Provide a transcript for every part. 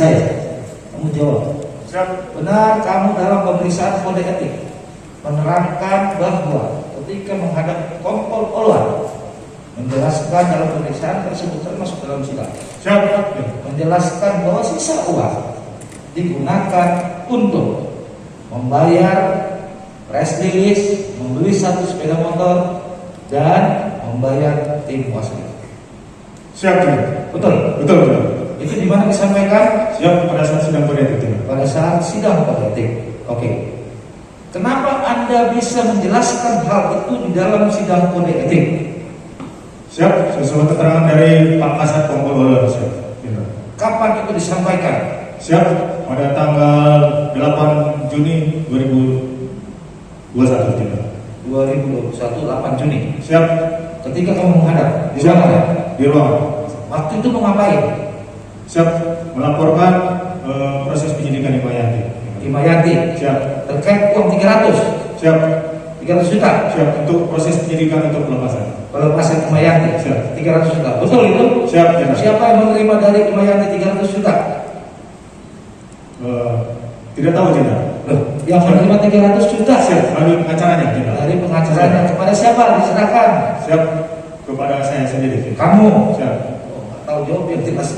saya. Kamu jawab. Siap. Benar kamu dalam pemeriksaan kode etik menerangkan bahwa ketika menghadap Kompol Olwan menjelaskan dalam pemeriksaan tersebut termasuk dalam sidang. Siap. Menjelaskan bahwa sisa uang digunakan untuk membayar press release, membeli satu sepeda motor, dan membayar tim wasit. Siap. Betul? Betul. Itu di mana disampaikan? Siap pada saat sidang kode etik. Pada saat sidang kode etik. Oke. Kenapa Anda bisa menjelaskan hal itu di dalam sidang kode etik? Siap. Sesuai keterangan dari Pak Kasat Kompol Olwan. Siap. Kapan itu disampaikan? Siap. Pada tanggal 8 Juni 2021. 2021 8 Juni. Siap. Ketika kamu menghadap di Siap. ruangan, Di ruangan. waktu itu mau ngapain? Siap. Melaporkan proses penyidikan Imayanti. Siap. Terkait uang 300. Siap. 300 juta. Siap. Untuk proses penyidikan untuk pelepasan. Pelepasan Imayanti. Siap. 300 juta. Betul itu? Siap. Siap. Siapa yang menerima dari Imayanti 300 juta? Tidak tahu Jenderal. Loh, yang menerima 300 juta Siap. Melalui pengacaranya Jenderal. dari pengacaranya kepada siapa diserahkan? Siap. Kepada saya sendiri. Kamu. Siap. Oh, nggak tahu jawab yang jelas.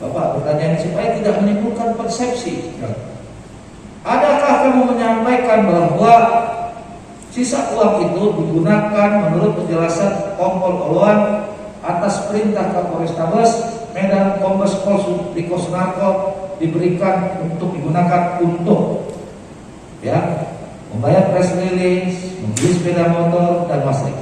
Bapak bertanya supaya tidak menimbulkan persepsi. Siap. Adakah kamu menyampaikan bahwa sisa uang itu digunakan menurut penjelasan Kompol Olwan atas perintah Kapolrestabes Medan Kombes Pol Riko Sunarko diberikan untuk digunakan untuk membayar press release, membeli sepeda motor dan listrik.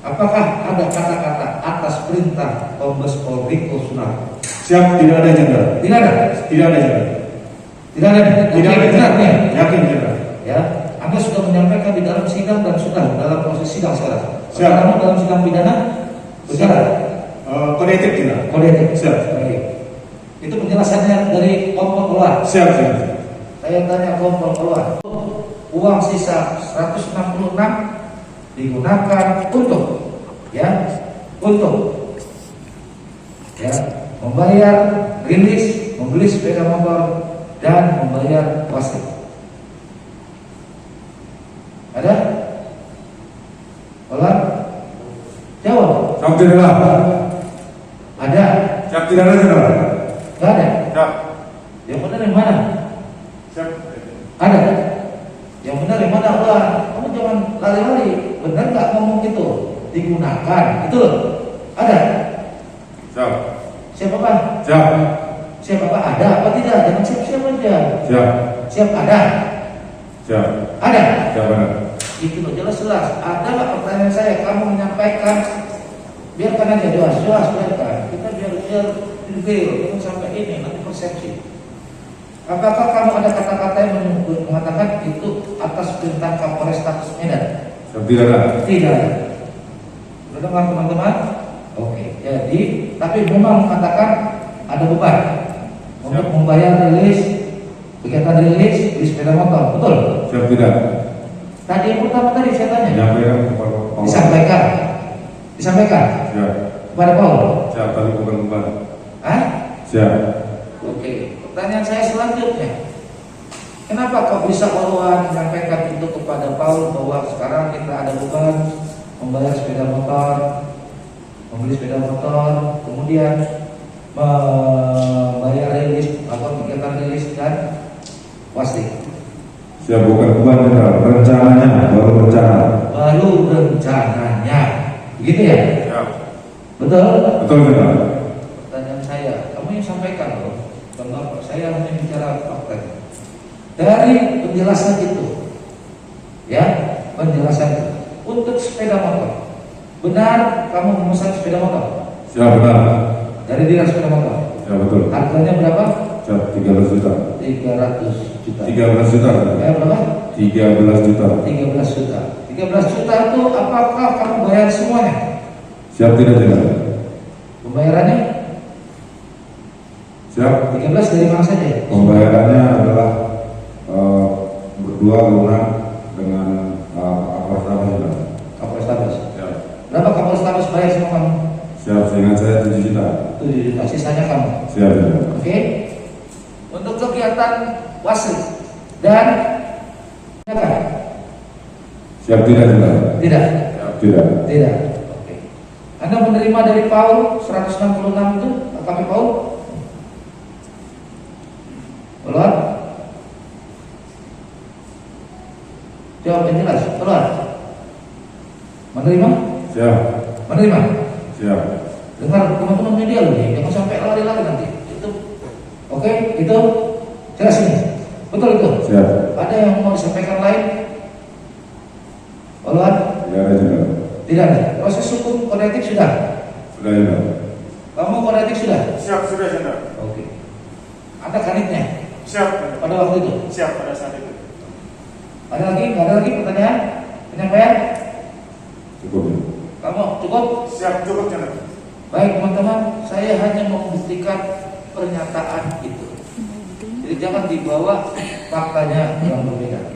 Apakah ada kata-kata atas perintah Kombes Pol Riko Sunarko? Siap. Tidak ada Jenderal. Tidak ada. Tidak ada Jenderal. Tidak ada. Tidak ada Jenderal. Yakin Jenderal. Ya, Anda sudah menyampaikan di dalam sidang dan sudah dalam proses sidang sekarang. Siap. Kamu dalam sidang pidana bicara Kode etik Jenderal. kode etik. Siap. Oke. Itu penjelasannya dari Kompol Olwan. Siap. Siap. Saya tanya Kompol Olwan. Uang sisa 166 digunakan untuk membayar rilis, membeli sepeda motor dan membayar wasit. Ada? Olwan? Jawab. Siap Jenderal. Ada? Siap. Tidak ada Jenderal. Gak ada? Siap. Yang benar yang mana? Siap. Ada? Yang benar yang mana? Olwan? Kamu jangan lari-lari. Benar nggak ngomong itu? Digunakan, itu loh. Ada? Siap. Siapa Pak? Siap. Siapa Pak? Ada apa tidak? Jangan siap-siap aja. Siap. Siap ada? Siap. Ada? Siap benar. Itu loh, jelas-jelas. Ada nggak pertanyaan saya? Kamu menyampaikan, biarkan aja jelas biarkan. Kita biar real, jangan sampai ini nanti persepsi. Apakah kamu ada kata-kata yang mengatakan itu atas perintah Kapolrestabes Medan? Tidak ada. Tidak ada. Sudah dengar teman-teman? Oke. Jadi, tapi memang mengatakan ada beban untuk membayar rilis, kegiatan rilis di sepeda motor, betul? Siap. Tidak. Tadi yang pertama tadi saya tanya. Menyampaikan kepada Disampaikan Siap. kepada Paul. Siap. Tadi bukan kembali. Hah? Siap. Oke. Pertanyaan saya selanjutnya. Kenapa kau bisa Olwan menyampaikan itu kepada Paul bahwa sekarang kita ada beban membayar sepeda motor, membeli sepeda motor, kemudian membayar rilis atau kegiatan rilis dan wasit? Siap. Bukan beban Jenderal. Rencananya baru rencana. Baru rencananya, begitu ya? Siap. Betul? Betul Jenderal. Pertanyaan saya, kamu yang sampaikan loh. Bang, saya hanya bicara fakta. Dari penjelasan itu, penjelasan itu untuk sepeda motor, benar kamu memesan sepeda motor? Siap. Benar. Dari dinas sepeda motor. Siap. Betul. Harganya berapa? Siap. 13 juta. 300 juta. 13 juta. Berapa? 13 juta. 13 juta. 13 juta itu apakah kamu bayar semuanya? Siap. Tidak Jenderal. Pembayarannya? Siap. 13 dari mana saja? Pembayarannya adalah berdua lunak dengan Kapolrestabes. Kapolrestabes. Siap. Berapa Kapolrestabes bayar sama kamu? Siap. Seingat saya 7 juta. 7 juta. Sisanya kamu. Siap Jenderal. Oke. kegiatan wasri dan Siap tidak, Jenderal? tidak. Tidak. Tidak. Oke. Anda menerima dari Paul 166 itu AKP Paul? Keluar? Jawab yang jelas. Keluar. Menerima? Siap. Menerima? Siap. Dengar teman-teman media loh nih, jangan sampai lari-lari nanti. Itu, oke? Itu jelas ini. Betul itu. Siap. Ada yang mau disampaikan lain? Keluar? Tidak ada, Jenderal. Tidak ada. Proses hukum kode etik sudah. Sudah, Jenderal. Kamu kode etik sudah. Siap, sudah Jenderal. Oke. Ada kanitnya Siap, Jenderal. pada waktu itu. Siap pada saat itu. Ada lagi? Nggak ada lagi pertanyaan? Penyampaian? Cukup, Jenderal. Kamu cukup? Siap, cukup Jenderal. Baik teman-teman, saya hanya membuktikan pernyataan itu. Jadi jangan dibawa faktanya yang berbeda.